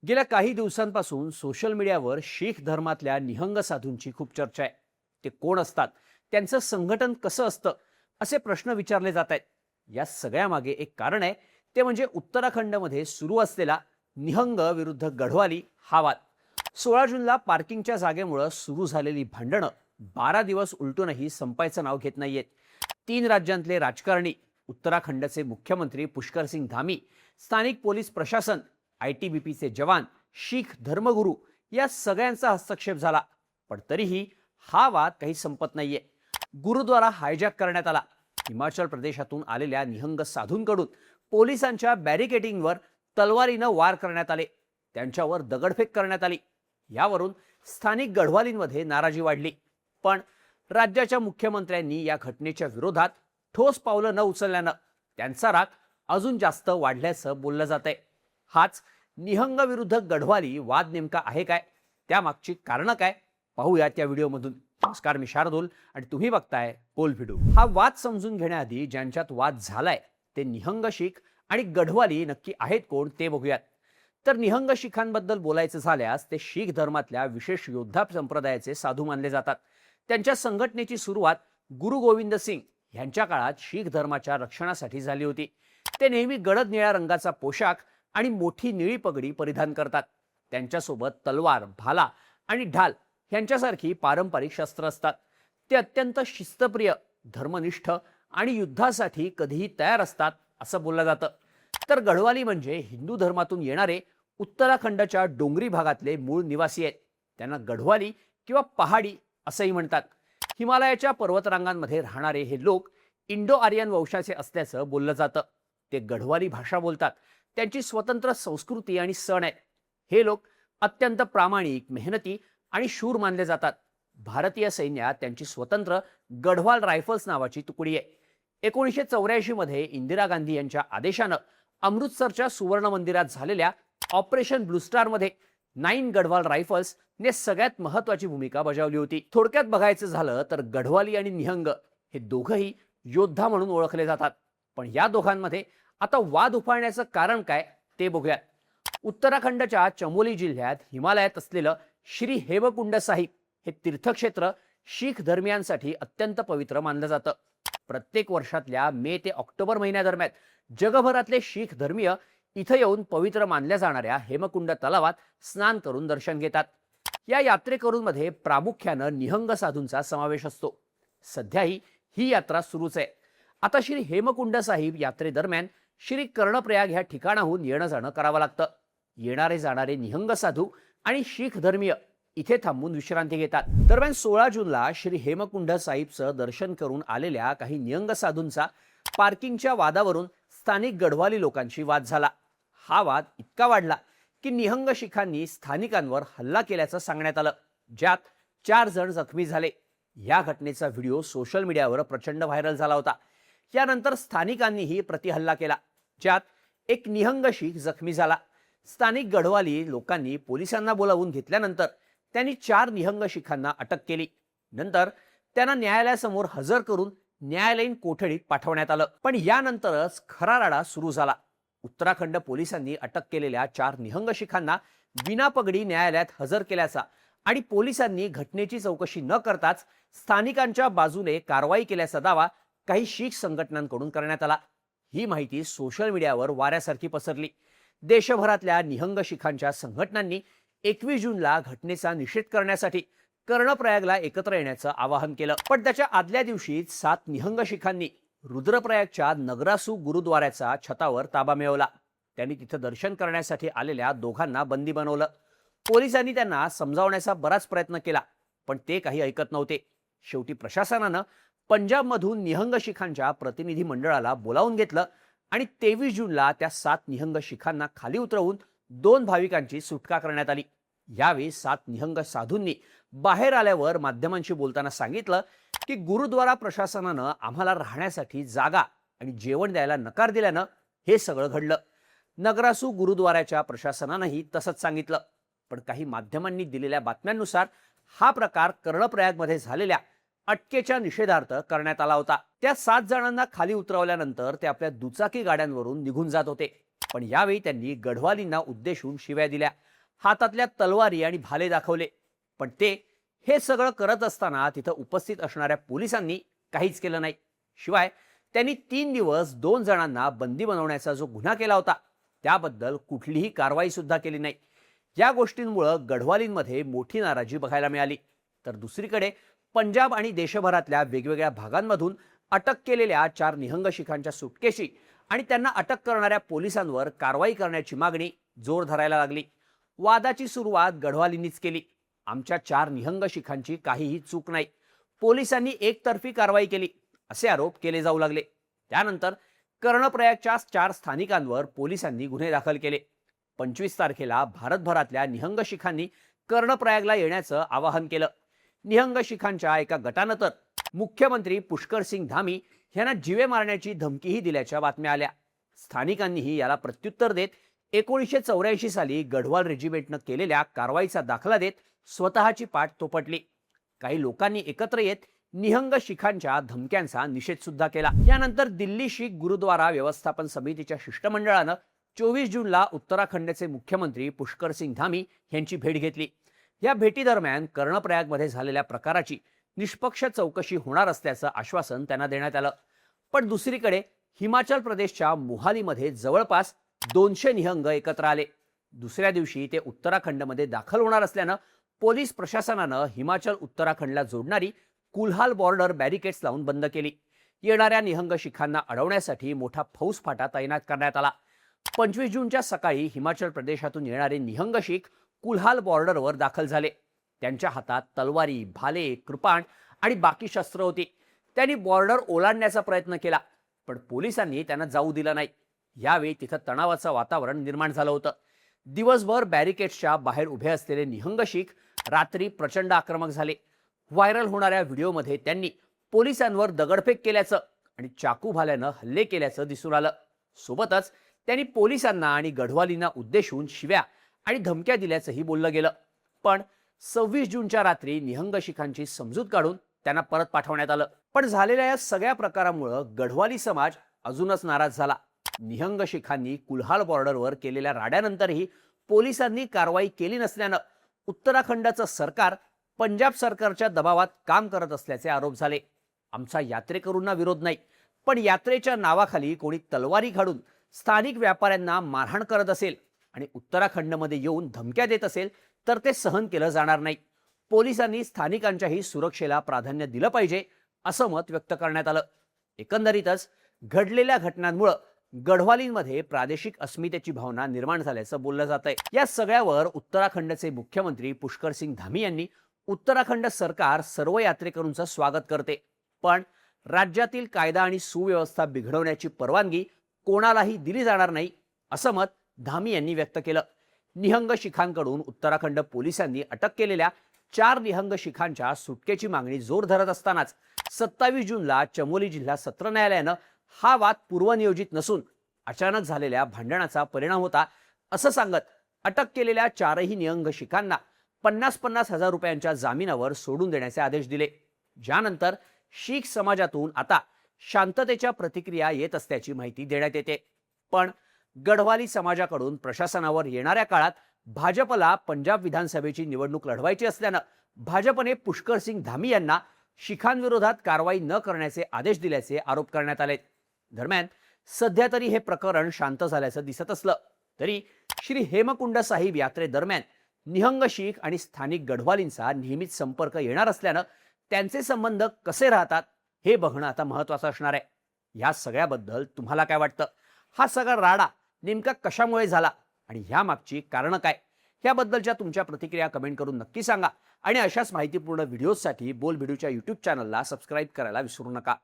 गेल्या काही दिवसांपासून सोशल मीडियावर शीख धर्मातल्या निहंग साधूंची खूप चर्चा आहे. ते कोण असतात, त्यांचं संघटन कसं असतं, असे प्रश्न विचारले जात आहेत. या सगळ्यामागे एक कारण आहे, ते म्हणजे उत्तराखंडमध्ये सुरू असलेला निहंग विरुद्ध गढवाली हा वाद. 16 जूनला पार्किंगच्या जागेमुळे सुरू झालेली भांडणं 12 दिवस उलटूनही संपायचं नाव घेत नाहीयेत. 3 राज्यांतले राजकारणी, उत्तराखंडचे मुख्यमंत्री पुष्कर सिंग धामी, स्थानिक पोलीस प्रशासन, ITBPचे जवान, शीख धर्मगुरू या सगळ्यांचा हस्तक्षेप झाला. पण तरीही हा वाद काही संपत नाहीये. गुरुद्वारा हायजॅक करण्यात आला. हिमाचल प्रदेशातून आलेल्या निहंग साधूंकडून पोलिसांच्या बॅरिकेडिंगवर तलवारीनं वार करण्यात आले. त्यांच्यावर दगडफेक करण्यात आली. यावरून स्थानिक गढवालींमध्ये नाराजी वाढली. पण राज्याच्या मुख्यमंत्र्यांनी या घटनेच्या विरोधात ठोस पावलं न उचलल्यानं त्यांचा राग अजून जास्त वाढल्याचं बोललं जातंय. हाच निहंग विरुद्ध गढवाली वाद नेमका आहे काय, त्यामागची कारणं काय, पाहूया त्या व्हिडिओमधून. नमस्कार, मी शार्दूल आणि तुम्ही बघताय बोल व्हिडिओ. हा वाद समजून घेण्याआधी ज्यांच्यात वाद झालाय ते निहंग शीख आणि गढवाली नक्की आहेत कोण ते बघूयात. तर निहंग शीखांबद्दल बोलायचं झाल्यास ते शीख धर्मातल्या विशेष योद्धा संप्रदायाचे साधू मानले जातात. त्यांच्या संघटनेची सुरुवात गुरु गोविंद सिंग यांच्या काळात शीख धर्माच्या रक्षणासाठी झाली होती. ते नेहमी गडद निळ्या रंगाचा पोशाख आणि मोठी निळी पगडी परिधान करतात. त्यांच्यासोबत तलवार, भाला आणि ढाल यांच्यासारखी पारंपरिक शस्त्र असतात. ते अत्यंत शिस्तप्रिय, धर्मनिष्ठ आणि युद्धासाठी कधीही तयार असतात असं बोललं जातं. तर गढवाली म्हणजे हिंदू धर्मातून येणारे उत्तराखंडच्या डोंगरी भागातले मूळ निवासी आहेत. त्यांना गढवाली किंवा पहाडी असंही म्हणतात. हिमालयाच्या पर्वतरांगांमध्ये राहणारे हे लोक इंडो आर्यन वंशाचे असल्याचं बोललं जातं. ते गढवाली भाषा बोलतात. त्यांची स्वतंत्र संस्कृती आणि सण आहेत. हे लोक अत्यंत प्रामाणिक, मेहनती आणि शूर मानले जातात. भारतीय सैन्यात त्यांची स्वतंत्र गढवाल रायफल्स नावाची तुकडी आहे. 1984 मध्ये इंदिरा गांधी यांच्या आदेशानं अमृतसरच्या सुवर्ण मंदिरात झालेल्या ऑपरेशन ब्लू स्टार मध्ये 9 गढवाल रायफल्स ने सगळ्यात महत्वाची भूमिका बजावली होती. थोडक्यात बघायचं झालं तर गढवाली आणि निहंग हे दोघंही योद्धा म्हणून ओळखले जातात. पण या दोघांमध्ये आता वाद उफाळण्याचं कारण काय ते बघूयात. उत्तराखंडच्या चमोली जिल्ह्यात हिमालयात असलेलं श्री हेमकुंड साहिब हे तीर्थक्षेत्र शीख धर्मियांसाठी अत्यंत पवित्र मानलं जातं. प्रत्येक वर्षातल्या मे ते ऑक्टोबर महिन्यादरम्यान जगभरातले शीख धर्मीय इथं येऊन पवित्र मानल्या जाणाऱ्या हेमकुंड तलावात स्नान करून दर्शन घेतात. या यात्रेकरूंमध्ये प्रामुख्यानं निहंग साधूंचा समावेश असतो. सध्याही ही यात्रा सुरूच आहे. आता श्री हेमकुंड साहिब यात्रेदरम्यान श्री कर्णप्रयाग ह्या ठिकाणाहून येणं जाणं करावं लागतं. येणारे जाणारे निहंग साधू आणि शीख धर्मीय इथे थांबून विश्रांती घेतात. दरम्यान 16 जूनला श्री हेमकुंड साहिबचं दर्शन करून आलेल्या काही निहंग साधूंचा पार्किंगच्या वादावरून स्थानिक गढवाली लोकांशी वाद झाला. हा वाद इतका वाढला की निहंग शीखांनी स्थानिकांवर हल्ला केल्याचं सांगण्यात आलं, ज्यात 4 जण जखमी झाले. या घटनेचा व्हिडिओ सोशल मीडियावर प्रचंड व्हायरल झाला होता. यानंतर स्थानिकांनीही प्रतिहल्ला केला, ज्यात एक निहंग शीख जखमी झाला. स्थानिक गढवाली लोकांनी पोलिसांना बोलावून घेतल्यानंतर त्यांनी 4 निहंग शीखांना अटक केली. नंतर त्यांना न्यायालयासमोर हजर करून न्यायालयीन कोठडीत पाठवण्यात आलं. पण यानंतरच खरा राडा सुरू झाला. उत्तराखंड पोलिसांनी अटक केलेल्या 4 निहंग शीखांना विनापगडी न्यायालयात हजर केल्याचा आणि पोलिसांनी घटनेची चौकशी न करताच स्थानिकांच्या बाजूने कारवाई केल्याचा दावा काही शीख संघटनांकडून करण्यात आला. ही माहिती सोशल मीडियावर वाऱ्यासारखी पसरली. देशभरातल्या निहंग शीखांच्या संघटनांनी 21 जूनला घटनेचा निषेध करण्यासाठी कर्णप्रयागला एकत्र येण्याचं आवाहन केलं. पण त्याच्या आदल्या दिवशीच 7 निहंग शीखांनी रुद्रप्रयागच्या नगरासू गुरुद्वाऱ्याचा छतावर ताबा मिळवला. त्यांनी तिथं दर्शन करण्यासाठी आलेल्या दोघांना बंदी बनवलं. पोलिसांनी त्यांना समजावण्याचा बराच प्रयत्न केला, पण ते काही ऐकत नव्हते. शेवटी प्रशासनानं पंजाबमधून निहंग शीखांच्या प्रतिनिधी मंडळाला बोलावून घेतलं आणि 23 जूनला त्या 7 निहंग शीखांना खाली उतरवून 2 भाविकांची सुटका करण्यात आली. यावेळी 7 निहंग साधूंनी बाहेर आल्यावर माध्यमांशी बोलताना सांगितलं की गुरुद्वारा प्रशासनानं आम्हाला राहण्यासाठी जागा आणि जेवण द्यायला नकार दिल्यानं हे सगळं घडलं. नगरासू गुरुद्वाऱ्याच्या प्रशासनानंही तसंच सांगितलं. पण काही माध्यमांनी दिलेल्या बातम्यांनुसार हा प्रकार कर्णप्रयागमध्ये झालेल्या अटकेच्या निषेधार्थ करण्यात आला होता. त्या 7 जणांना खाली उतरवल्यानंतर ते आपल्या दुचाकी गाड्यांवरून निघून जात होते. पण यावेळी त्यांनी गढवालींना उद्देशून शिव्या दिल्या, हातातल्या तलवारी आणि भाले दाखवले. पण हे सगळं करत असताना तिथं उपस्थित असणाऱ्या पोलिसांनी काहीच केलं नाही. शिवाय त्यांनी 3 दिवस 2 जणांना बंदी बनवण्याचा जो गुन्हा केला होता त्याबद्दल कुठलीही कारवाई सुद्धा केली नाही. या गोष्टींमुळे गढवालींमध्ये मोठी नाराजी बघायला मिळाली. तर दुसरीकडे पंजाब आणि देशभरातल्या वेगवेगळ्या भागांमधून अटक केलेल्या 4 निहंग शिखांच्या सुटकेशी आणि त्यांना अटक करणाऱ्या पोलिसांवर कारवाई करण्याची मागणी जोर धरायला लागली. वादाची सुरुवात गढवालींनीच केली. आमच्या 4 निहंग शिखांची काहीही चूक नाही, पोलिसांनी एकतर्फी कारवाई केली, असे आरोप केले जाऊ लागले. त्यानंतर कर्णप्रयागच्या 4 स्थानिकांवर पोलिसांनी गुन्हे दाखल केले. 25 तारखेला भारतभरातल्या निहंग शिखांनी कर्णप्रयागला येण्याचं आवाहन केलं. निहंग शिखांच्या एका गटानं तर मुख्यमंत्री पुष्कर सिंग धामी यांना जीवे मारण्याची धमकीही दिल्याच्या बातम्या आल्या. स्थानिकांनीही याला प्रत्युत्तर देत 1984 साली गढवाल रेजिमेंटनं केलेल्या कारवाईचा दाखला देत स्वतःची पाठ थोपटली. काही लोकांनी एकत्र येत निहंग शिखांच्या धमक्यांचा निषेध सुद्धा केला. यानंतर दिल्ली शीख गुरुद्वारा व्यवस्थापन समितीच्या शिष्टमंडळानं 24 जूनला उत्तराखंडचे मुख्यमंत्री पुष्कर सिंग धामी यांची भेट घेतली. या भेटीदरम्यान कर्णप्रयागमध्ये झालेल्या प्रकाराची निष्पक्ष चौकशी होणार असल्याचं आश्वासन त्यांना देण्यात आलं. पण दुसरीकडे हिमाचल प्रदेशच्या मोहालीमध्ये जवळपास 200 निहंग एकत्र आले. दुसऱ्या दिवशी ते उत्तराखंडमध्ये दाखल होणार असल्यानं पोलीस प्रशासनानं हिमाचल उत्तराखंडला जोडणारी कुल्हाल बॉर्डर बॅरिकेड्स लावून बंद केली. येणाऱ्या निहंग शिखांना अडवण्यासाठी मोठा फौजफाटा तैनात करण्यात आला. 25 जूनच्या सकाळी हिमाचल प्रदेशातून येणारे निहंग शीख कुल्हाल बॉर्डरवर दाखल झाले. त्यांच्या हातात तलवारी, भाले, कृपाण आणि बाकी शस्त्र होती. त्यांनी बॉर्डर ओलांडण्याचा प्रयत्न केला, पण पोलिसांनी त्यांना जाऊ दिलं नाही. यावेळी तिथं तणावाचं वातावरण निर्माण झालं होतं. दिवसभर बॅरिकेड्सच्या बाहेर उभे असलेले निहंग शीख रात्री प्रचंड आक्रमक झाले. व्हायरल होणाऱ्या व्हिडिओमध्ये त्यांनी पोलिसांवर दगडफेक केल्याचं आणि चाकू भाल्यानं हल्ले केल्याचं दिसून आलं. सोबतच त्यांनी पोलिसांना आणि गढवालींना उद्देशून शिव्या आणि धमक्या दिल्याचंही बोललं गेलं. पण 26 जूनच्या रात्री निहंग शिखांची समजूत काढून त्यांना परत पाठवण्यात आलं. पण झालेल्या या सगळ्या प्रकारामुळे गढवाली समाज अजूनच नाराज झाला. निहंग शिखांनी कुल्हाल बॉर्डरवर केलेल्या राड्यानंतरही पोलिसांनी कारवाई केली नसल्यानं उत्तराखंडचं सरकार पंजाब सरकारच्या दबावात काम करत असल्याचे आरोप झाले. आमचा यात्रेकरूंना विरोध नाही, पण यात्रेच्या नावाखाली कोणी तलवारी काढून स्थानिक व्यापाऱ्यांना मारहाण करत असेल आणि उत्तराखंडमध्ये येऊन धमक्या देत असेल तर ते सहन केलं जाणार नाही. पोलिसांनी स्थानिकांच्याही सुरक्षेला प्राधान्य दिलं पाहिजे, असं मत व्यक्त करण्यात आलं. एकंदरीतच घडलेल्या घटनांमुळे गढवालींमध्ये प्रादेशिक अस्मितेची भावना निर्माण झाल्याचं बोललं जात आहे. या सगळ्यावर उत्तराखंडचे मुख्यमंत्री पुष्कर सिंग धामी यांनी उत्तराखंड सरकार सर्व यात्रेकरूंचं स्वागत करते, पण राज्यातील कायदा आणि सुव्यवस्था बिघडवण्याची परवानगी कोणालाही दिली जाणार नाही, असं मत धामी यांनी व्यक्त केलं. निहंग शिखांकडून उत्तराखंड पोलिसांनी अटक केलेल्या 4 निहंग शिखांच्या सुटकेची मागणी जोर धरत असतानाच 27 जूनला चमोली जिल्हा सत्र न्यायालयानं हा वाद पूर्वनियोजित नसून अचानक झालेल्या भांडणाचा परिणाम होता असं सांगत अटक केलेल्या 4ही निहंग शिखांना 50-50 हजार रुपयांच्या जामिनावर सोडून देण्याचे आदेश दिले. ज्यानंतर शीख समाजातून आता शांततेच्या प्रतिक्रिया येत असल्याची माहिती देण्यात येते. पण गढवाली समाजाकडून प्रशासनावर येणाऱ्या काळात भाजपला पंजाब विधानसभेची निवडणूक लढवायची असल्यानं भाजपने पुष्कर सिंग धामी यांना शिखांविरोधात कारवाई न करण्याचे आदेश दिल्याचे आरोप करण्यात आले. दरम्यान सध्या तरी हे प्रकरण शांत झाल्याचं दिसत असलं तरी श्री हेमकुंड साहिब यात्रेदरम्यान निहंग शीख आणि स्थानिक गढवालींचा नेहमीच संपर्क येणार असल्यानं त्यांचे संबंध कसे राहतात हे बघणं आता महत्त्वाचं असणार आहे. या सगळ्याबद्दल तुम्हाला काय वाटतं? हा सगळा राडा नेमका कशामुळे झाला आणि ह्या मागची कारणं काय? याबद्दलच्या तुमच्या प्रतिक्रिया कमेंट करून नक्की सांगा आणि अशाच माहितीपूर्ण व्हिडिओजसाठी बोल भिडूच्या YouTube चॅनलला सबस्क्राईब करायला विसरू नका.